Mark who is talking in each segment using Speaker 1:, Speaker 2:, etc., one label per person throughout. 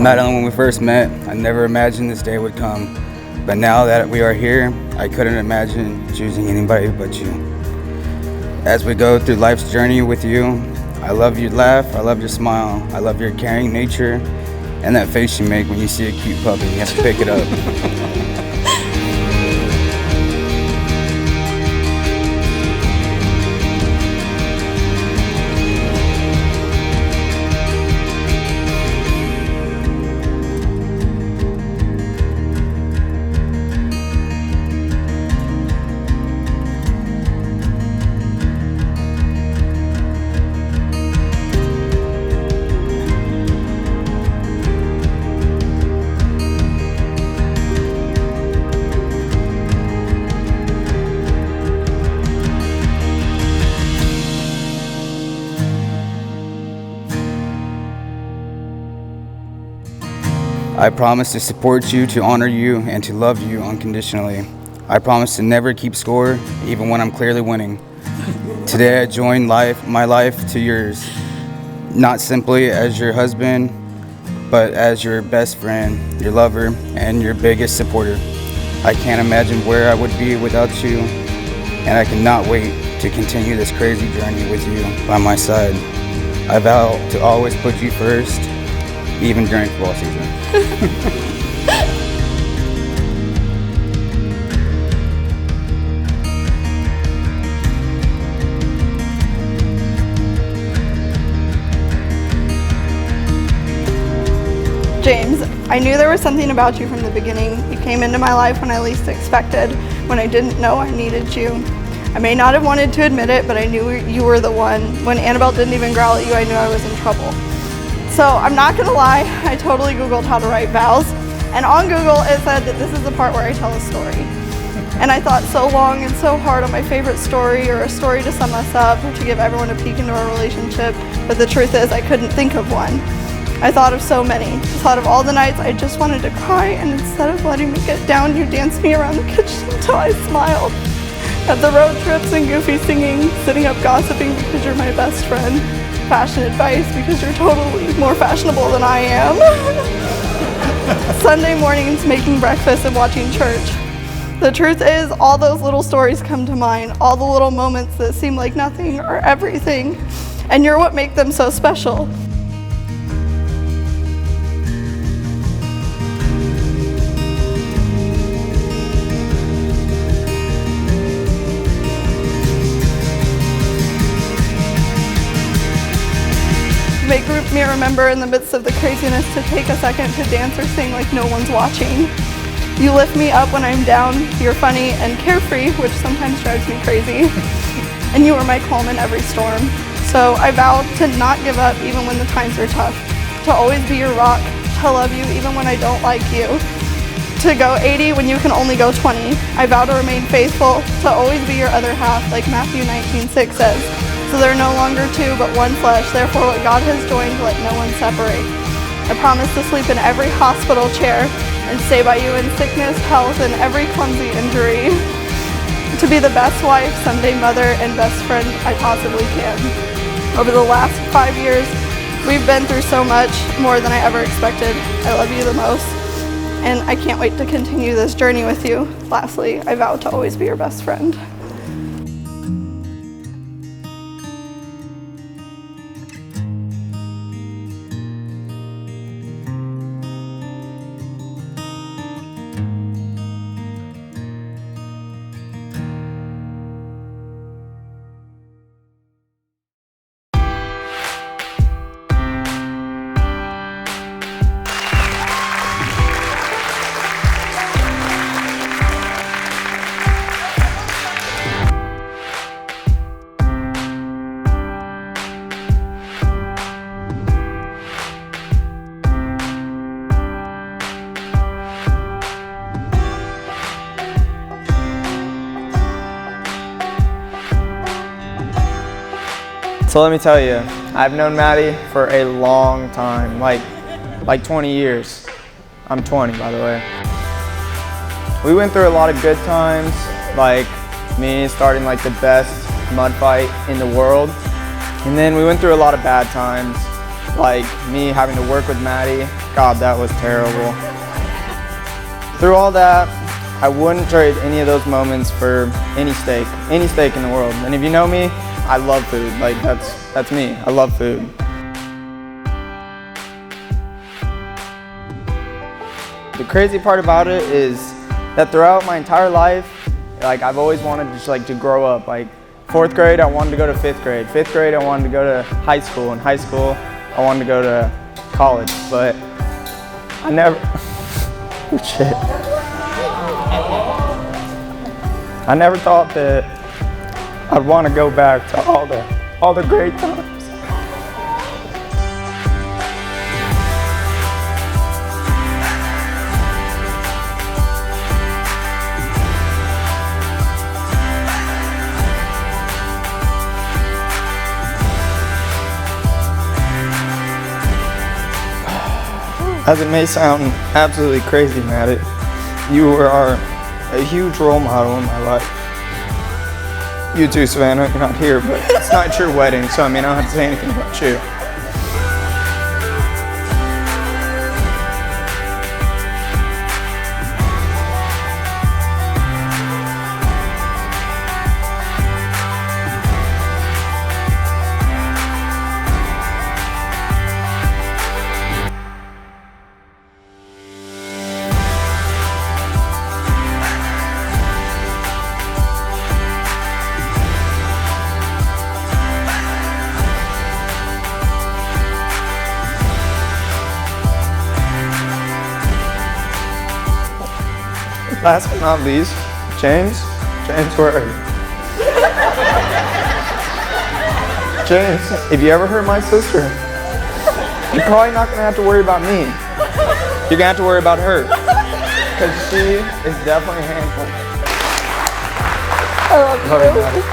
Speaker 1: Mattalyn, when we first met, I never imagined this day would come. But now that we are here, I couldn't imagine choosing anybody but you. As we go through life's journey with you, I love your laugh, I love your smile, I love your caring nature, and that face you make when you see a cute puppy. You have to pick it up. I promise to support you, to honor you, and to love you unconditionally. I promise to never keep score, even when I'm clearly winning. Today I join my life to yours, not simply as your husband, but as your best friend, your lover, and your biggest supporter. I can't imagine where I would be without you, and I cannot wait to continue this crazy journey with you by my side. I vow to always put you first, even during football season.
Speaker 2: James, I knew there was something about you from the beginning. You came into my life when I least expected, when I didn't know I needed you. I may not have wanted to admit it, but I knew you were the one. When Annabelle didn't even growl at you, I knew I was in trouble. So I'm not gonna lie, I totally Googled how to write vows, and on Google it said that this is the part where I tell a story. And I thought so long and so hard on my favorite story, or a story to sum us up, or to give everyone a peek into our relationship, but the truth is I couldn't think of one. I thought of so many. I thought of all the nights I just wanted to cry, and instead of letting me get down, you danced me around the kitchen until I smiled. At the road trips and goofy singing, sitting up gossiping because you're my best friend. Fashion advice because you're totally more fashionable than I am. Sunday mornings making breakfast and watching church. The truth is, all those little stories come to mind, all the little moments that seem like nothing are everything, and you're what make them so special. Make me remember in the midst of the craziness to take a second to dance or sing like no one's watching. You lift me up when I'm down, you're funny and carefree, which sometimes drives me crazy. And you are my calm in every storm. So I vow to not give up even when the times are tough, to always be your rock, to love you even when I don't like you, to go 80 when you can only go 20. I vow to remain faithful, to always be your other half, like Matthew 19:6 says. So they're no longer two, but one flesh. Therefore, what God has joined, let no one separate. I promise to sleep in every hospital chair and stay by you in sickness, health, and every clumsy injury. To be the best wife, someday mother, and best friend I possibly can. Over the last 5 years, we've been through so much, more than I ever expected. I love you the most, and I can't wait to continue this journey with you. Lastly, I vow to always be your best friend.
Speaker 3: So let me tell you, I've known Maddie for a long time, like 20 years. I'm 20, by the way. We went through a lot of good times, like me starting like the best mud fight in the world. And then we went through a lot of bad times. like me having to work with Maddie, God, that was terrible. Through all that, I wouldn't trade any of those moments for any steak in the world. And if you know me, I love food. Like that's me. I love food. The crazy part about it is that throughout my entire life, like I've always wanted just like to grow up. Like 4th grade, I wanted to go to 5th grade. 5th grade, I wanted to go to high school. In high school, I wanted to go to college. But I never, oh shit. I never thought that I'd want to go back to all the great times. As it may sound absolutely crazy, Matt, you are a huge role model in my life. You too, Savannah, you're not here, but it's not your wedding, so I mean, I don't have to say anything about you. Last but not least, James, where are you? James, if you ever hurt my sister, you're probably not gonna have to worry about me. You're gonna have to worry about her, because she is definitely a handful.
Speaker 2: I love you.
Speaker 3: Maddie.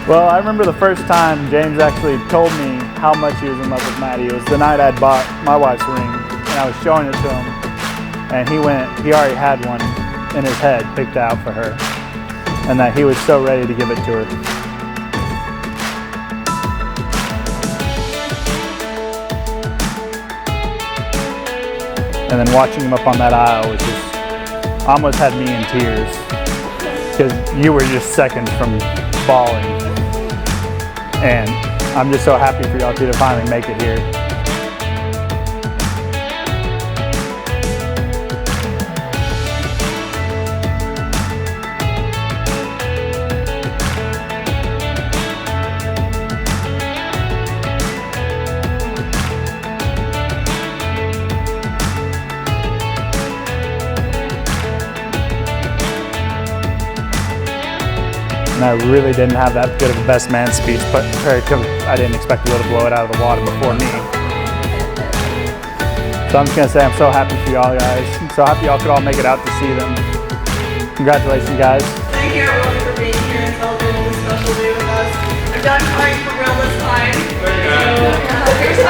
Speaker 4: Well, I remember the first time James actually told me how much he was in love with Maddie. It was the night I'd bought my wife's ring, and I was showing it to him, and he already had one in his head picked out for her, and that he was so ready to give it to her. And then watching him up on that aisle was just, almost had me in tears, because you were just seconds from bawling. And I'm just so happy for y'all two to finally make it here. And I really didn't have that good of a best man speech, but I didn't expect to be able to blow it out of the water before me. So I'm just gonna say I'm so happy for y'all guys. I'm so happy y'all could all make it out to see them. Congratulations, guys.
Speaker 5: Thank you everyone for being here and celebrating this special day with us. I'm done crying for real this time. So, here's